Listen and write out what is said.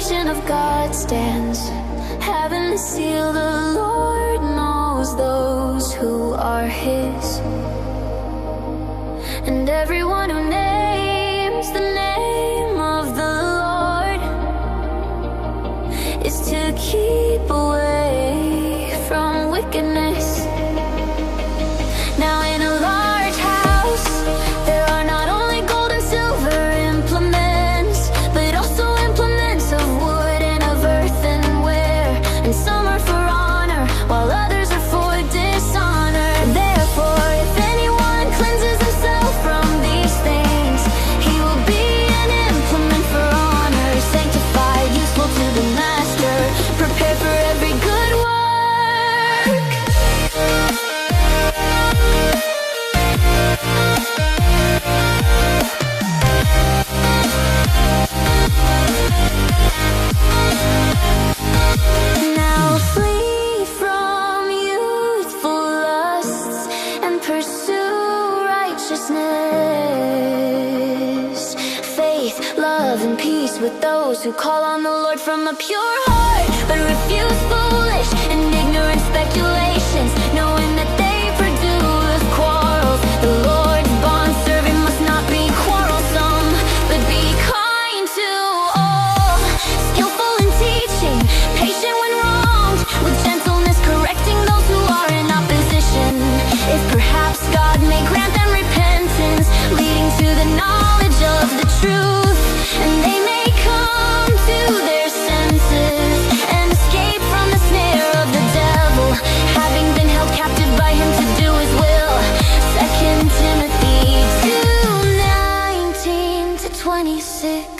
salvation of God stands, having the seal, the Lord knows those who are His. And everyone who names the name of the Lord is to keep away from wickedness. Now in a large house there are not only gold and silver implements, but also implements of wood and of earthenware, and some are for honor while others are for dishonor. Therefore if anyone cleanses himself from these things, he will be an implement for honor, sanctified, useful to the master, prepared for every good work. Now flee from youthful lusts and pursue righteousness, faith, love, and peace with those who call on the Lord from a pure heart, but refuse foolish and ignorant speculations, knowing that they produce quarrels. The Lord's bondservant must not be quarrelsome, but be kind to all, skillful in teaching, patient when wronged, with gentleness correcting those who are in opposition. If perhaps God may grant them repentance, leading to the knowledge of the truth, and they may come to their senses and escape from the snare of the devil, having been held captive by him to do his will. 2 Timothy 2:19-26.